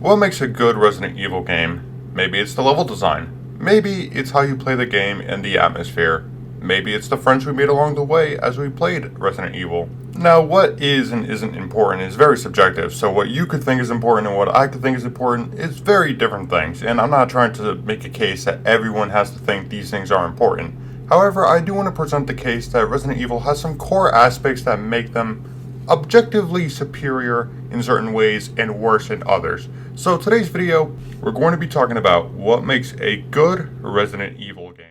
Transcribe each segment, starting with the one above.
What makes a good Resident Evil game? Maybe it's the level design. Maybe it's how you play the game and the atmosphere. Maybe it's the friends we made along the way as we played Resident Evil. Now, what is and isn't important is very subjective, so what you could think is important and what I could think is important is very different things, and I'm not trying to make a case that everyone has to think these things are important. However, I do want to present the case that Resident Evil has some core aspects that make them objectively superior in certain ways and worse in others. So today's video, we're going to be talking about what makes a good Resident Evil game.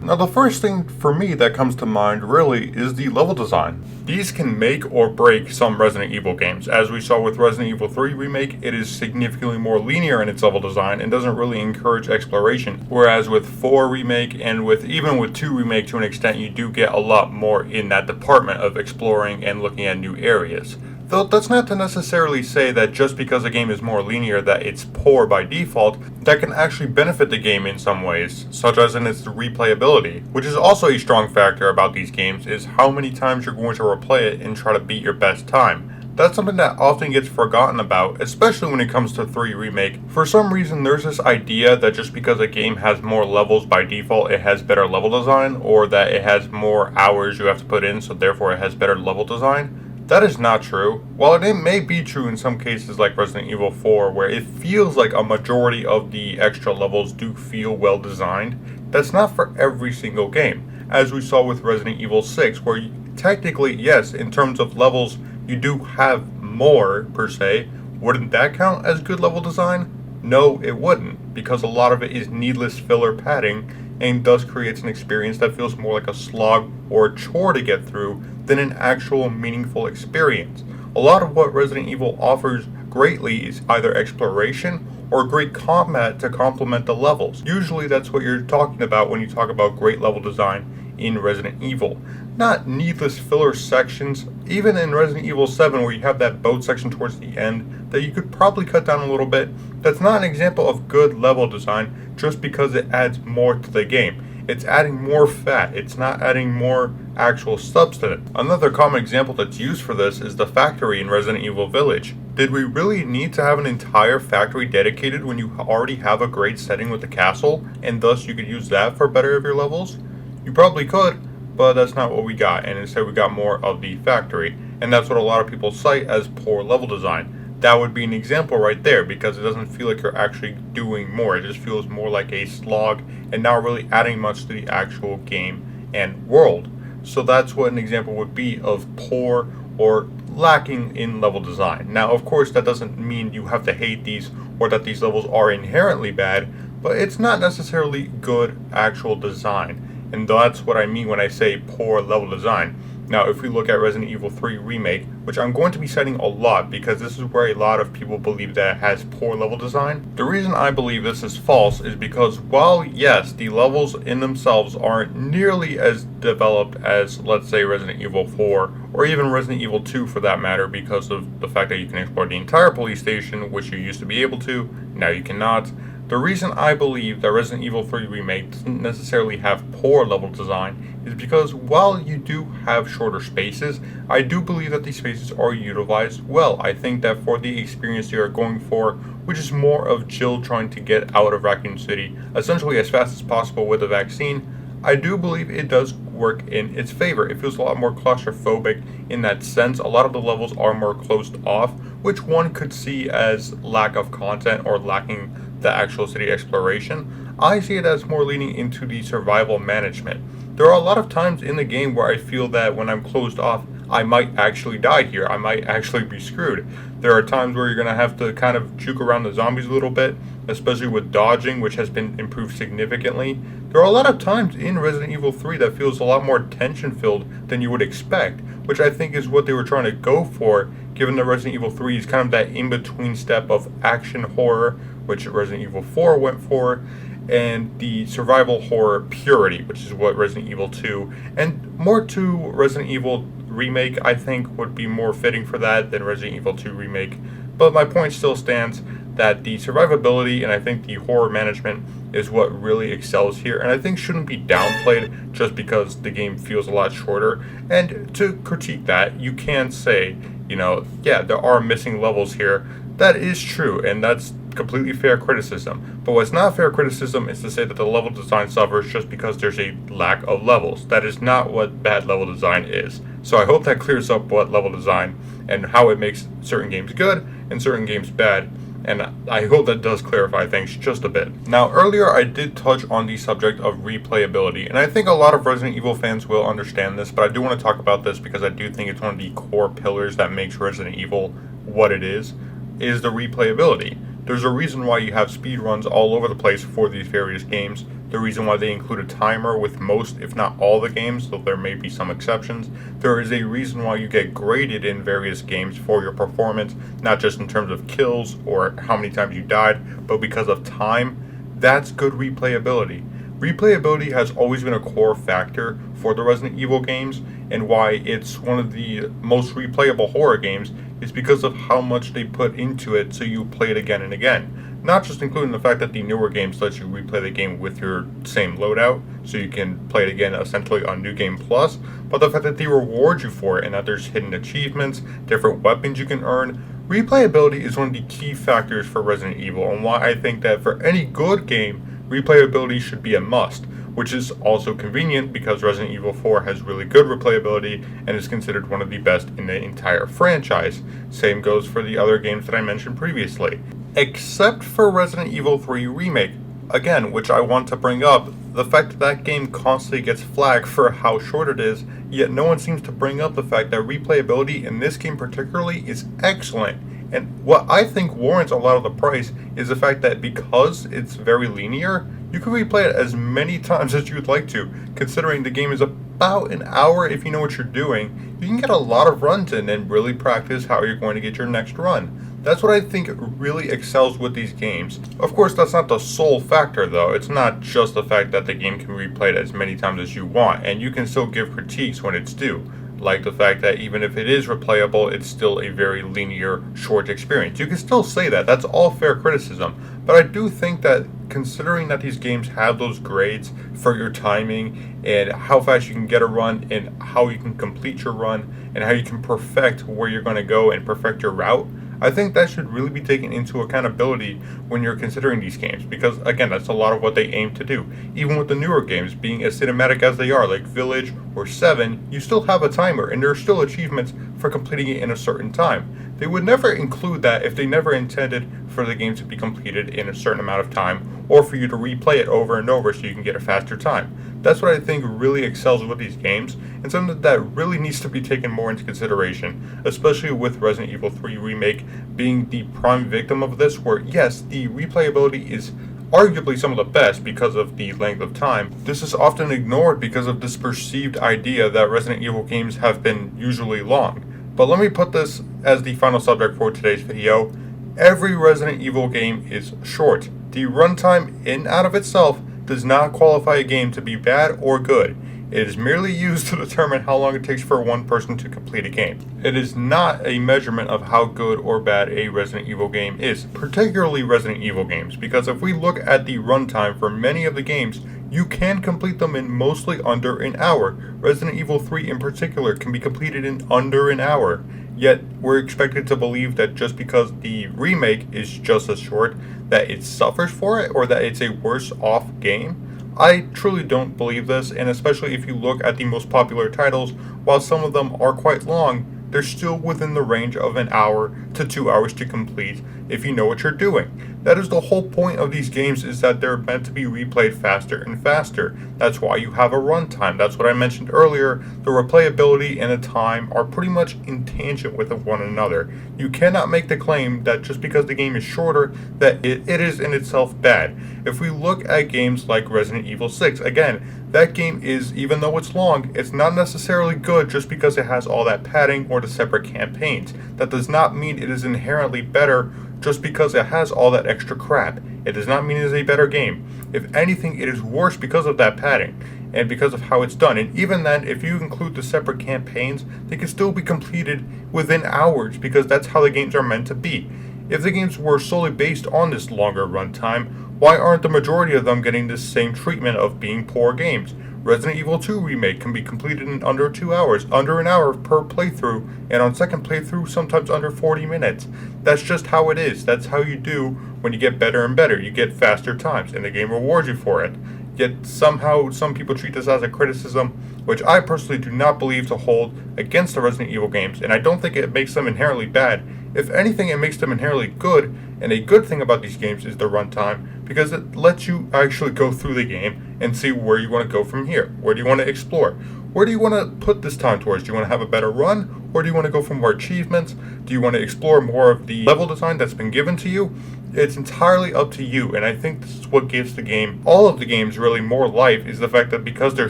Now the first thing for me that comes to mind really is the level design. These can make or break some Resident Evil games. As we saw with Resident Evil 3 Remake, it is significantly more linear in its level design and doesn't really encourage exploration. Whereas with 4 Remake and even with 2 Remake to an extent, you do get a lot more in that department of exploring and looking at new areas. Though that's not to necessarily say that just because a game is more linear that it's poor by default. That can actually benefit the game in some ways, such as in its replayability, which is also a strong factor about these games, is how many times you're going to replay it and try to beat your best time. That's something that often gets forgotten about, especially when it comes to 3 Remake. For some reason, there's this idea that just because a game has more levels by default, it has better level design, or that it has more hours you have to put in, so therefore it has better level design. That is not true. While it may be true in some cases like Resident Evil 4, where it feels like a majority of the extra levels do feel well designed, that's not for every single game. As we saw with Resident Evil 6, where technically, yes, in terms of levels, you do have more, per se. Wouldn't that count as good level design? No, it wouldn't, because a lot of it is needless filler padding, and thus creates an experience that feels more like a slog or a chore to get through than an actual meaningful experience. A lot of what Resident Evil offers greatly is either exploration or great combat to complement the levels. Usually that's what you're talking about when you talk about great level design in Resident Evil. Not needless filler sections, even in Resident Evil 7 where you have that boat section towards the end that you could probably cut down a little bit. That's not an example of good level design just because it adds more to the game. It's adding more fat, it's not adding more actual substance. Another common example that's used for this is the factory in Resident Evil Village. Did we really need to have an entire factory dedicated when you already have a great setting with the castle, and thus you could use that for better of your levels? You probably could, but that's not what we got, and instead we got more of the factory, and that's what a lot of people cite as poor level design. That would be an example right there, because it doesn't feel like you're actually doing more. It just feels more like a slog and not really adding much to the actual game and world. So that's what an example would be of poor or lacking in level design. Now, of course, that doesn't mean you have to hate these or that these levels are inherently bad, but it's not necessarily good actual design. And that's what I mean when I say poor level design. Now, if we look at Resident Evil 3 Remake, which I'm going to be citing a lot because this is where a lot of people believe that it has poor level design. The reason I believe this is false is because while, yes, the levels in themselves aren't nearly as developed as, let's say, Resident Evil 4, or even Resident Evil 2 for that matter, because of the fact that you can explore the entire police station, which you used to be able to, now you cannot. The reason I believe that Resident Evil 3 Remake doesn't necessarily have poor level design is because while you do have shorter spaces, I do believe that these spaces are utilized well. I think that for the experience you are going for, which is more of Jill trying to get out of Raccoon City essentially as fast as possible with a vaccine, I do believe it does work in its favor. It feels a lot more claustrophobic in that sense. A lot of the levels are more closed off, which one could see as lack of content or lacking the actual city exploration. I see it as more leaning into the survival management. There are a lot of times in the game where I feel that when I'm closed off, I might actually die here. I might actually be screwed. There are times where you're going to have to kind of juke around the zombies a little bit, especially with dodging, which has been improved significantly. There are a lot of times in Resident Evil 3 that feels a lot more tension-filled than you would expect, which I think is what they were trying to go for, given that Resident Evil 3 is kind of that in-between step of action horror, which Resident Evil 4 went for, and the survival horror purity, which is what Resident Evil 2, and more to Resident Evil Remake, I think, would be more fitting for that than Resident Evil 2 Remake. But my point still stands that the survivability and I think the horror management is what really excels here, and I think shouldn't be downplayed just because the game feels a lot shorter. And to critique that, you can say, yeah, there are missing levels here. That is true, and that's completely fair criticism. But what's not fair criticism is to say that the level design suffers just because there's a lack of levels. That is not what bad level design is. So I hope that clears up what level design and how it makes certain games good and certain games bad. And I hope that does clarify things just a bit. Now, earlier I did touch on the subject of replayability, and I think a lot of Resident Evil fans will understand this, but I do want to talk about this because I do think it's one of the core pillars that makes Resident Evil what it is the replayability. There's a reason why you have speedruns all over the place for these various games. The reason why they include a timer with most, if not all, the games, though there may be some exceptions. There is a reason why you get graded in various games for your performance, not just in terms of kills or how many times you died, but because of time. That's good replayability. Replayability has always been a core factor for the Resident Evil games, and why it's one of the most replayable horror games is because of how much they put into it so you play it again and again. Not just including the fact that the newer games let you replay the game with your same loadout, so you can play it again essentially on New Game Plus, but the fact that they reward you for it and that there's hidden achievements, different weapons you can earn. Replayability is one of the key factors for Resident Evil, and why I think that for any good game, replayability should be a must, which is also convenient because Resident Evil 4 has really good replayability and is considered one of the best in the entire franchise. Same goes for the other games that I mentioned previously. Except for Resident Evil 3 Remake, again, which I want to bring up, the fact that that game constantly gets flagged for how short it is, yet no one seems to bring up the fact that replayability in this game particularly is excellent. And what I think warrants a lot of the price is the fact that because it's very linear, you can replay it as many times as you'd like to. Considering the game is about an hour if you know what you're doing, you can get a lot of runs in and really practice how you're going to get your next run. That's what I think really excels with these games. Of course, that's not the sole factor though. It's not just the fact that the game can be replayed as many times as you want, and you can still give critiques when it's due. Like the fact that even if it is replayable, it's still a very linear, short experience. You can still say that. That's all fair criticism. But I do think that considering that these games have those grades for your timing and how fast you can get a run and how you can complete your run and how you can perfect where you're going to go and perfect your route, I think that should really be taken into accountability when you're considering these games, because again, that's a lot of what they aim to do. Even with the newer games being as cinematic as they are, like Village or 7, you still have a timer and there are still achievements for completing it in a certain time. They would never include that if they never intended for the game to be completed in a certain amount of time, or for you to replay it over and over so you can get a faster time. That's what I think really excels with these games, and something that really needs to be taken more into consideration, especially with Resident Evil 3 Remake being the prime victim of this, where yes, the replayability is arguably some of the best because of the length of time. This is often ignored because of this perceived idea that Resident Evil games have been usually long. But let me put this as the final subject for today's video. Every Resident Evil game is short. The runtime in and out of itself does not qualify a game to be bad or good. It is merely used to determine how long it takes for one person to complete a game. It is not a measurement of how good or bad a Resident Evil game is, particularly Resident Evil games, because if we look at the runtime for many of the games, you can complete them in mostly under an hour. Resident Evil 3 in particular can be completed in under an hour. Yet, we're expected to believe that just because the remake is just as short, that it suffers for it, or that it's a worse off game. I truly don't believe this, and especially if you look at the most popular titles, while some of them are quite long, they're still within the range of an hour to 2 hours to complete if you know what you're doing. That is the whole point of these games, is that they're meant to be replayed faster and faster. That's why you have a runtime. That's what I mentioned earlier. The replayability and the time are pretty much in tangent with one another. You cannot make the claim that just because the game is shorter, that it is in itself bad. If we look at games like Resident Evil 6, again, that game is, even though it's long, it's not necessarily good just because it has all that padding or the separate campaigns. That does not mean it is inherently better just because it has all that extra crap. It does not mean it is a better game. If anything, it is worse because of that padding and because of how it's done. And even then, if you include the separate campaigns, they can still be completed within hours because that's how the games are meant to be. If the games were solely based on this longer runtime, why aren't the majority of them getting this same treatment of being poor games? Resident Evil 2 Remake can be completed in under 2 hours, under an hour per playthrough, and on second playthrough sometimes under 40 minutes. That's just how it is. That's how you do when you get better and better. You get faster times, and the game rewards you for it. Yet somehow some people treat this as a criticism, which I personally do not believe to hold against the Resident Evil games, and I don't think it makes them inherently bad. If anything, it makes them inherently good, and a good thing about these games is the runtime, because it lets you actually go through the game and see where you want to go from here. Where do you want to explore? Where do you want to put this time towards? Do you want to have a better run, or do you want to go for more achievements? Do you want to explore more of the level design that's been given to you? It's entirely up to you, and I think this is what gives the game, all of the games really, more life, is the fact that because they're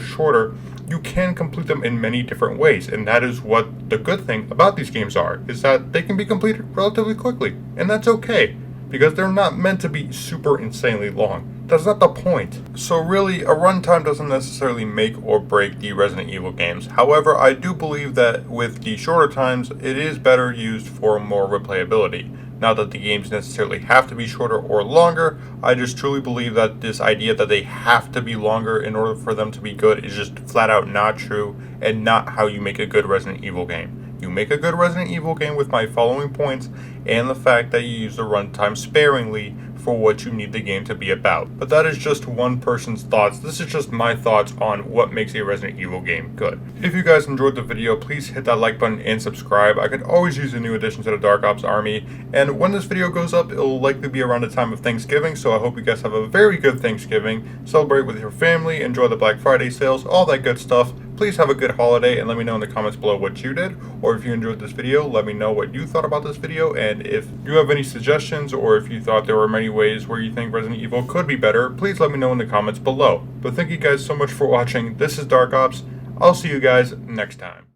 shorter, you can complete them in many different ways, and that is what the good thing about these games are, is that they can be completed relatively quickly, and that's okay, because they're not meant to be super insanely long. That's not the point. So really, a runtime doesn't necessarily make or break the Resident Evil games. However, I do believe that with the shorter times, it is better used for more replayability. Not that the games necessarily have to be shorter or longer, I just truly believe that this idea that they have to be longer in order for them to be good is just flat out not true, and not how you make a good Resident Evil game. You make a good Resident Evil game with my following points, and the fact that you use the runtime sparingly for what you need the game to be about. But that is just one person's thoughts. This is just my thoughts on what makes a Resident Evil game good. If you guys enjoyed the video, please hit that like button and subscribe. I could always use a new addition to the Dark Ops army, and when this video goes up, it'll likely be around the time of Thanksgiving, so I hope you guys have a very good Thanksgiving. Celebrate with your family, enjoy the Black Friday sales, all that good stuff. Please have a good holiday, and let me know in the comments below what you did, or if you enjoyed this video, let me know what you thought about this video, and if you have any suggestions, or if you thought there were many ways where you think Resident Evil could be better, please let me know in the comments below. But thank you guys so much for watching. This is Dark Ops. I'll see you guys next time.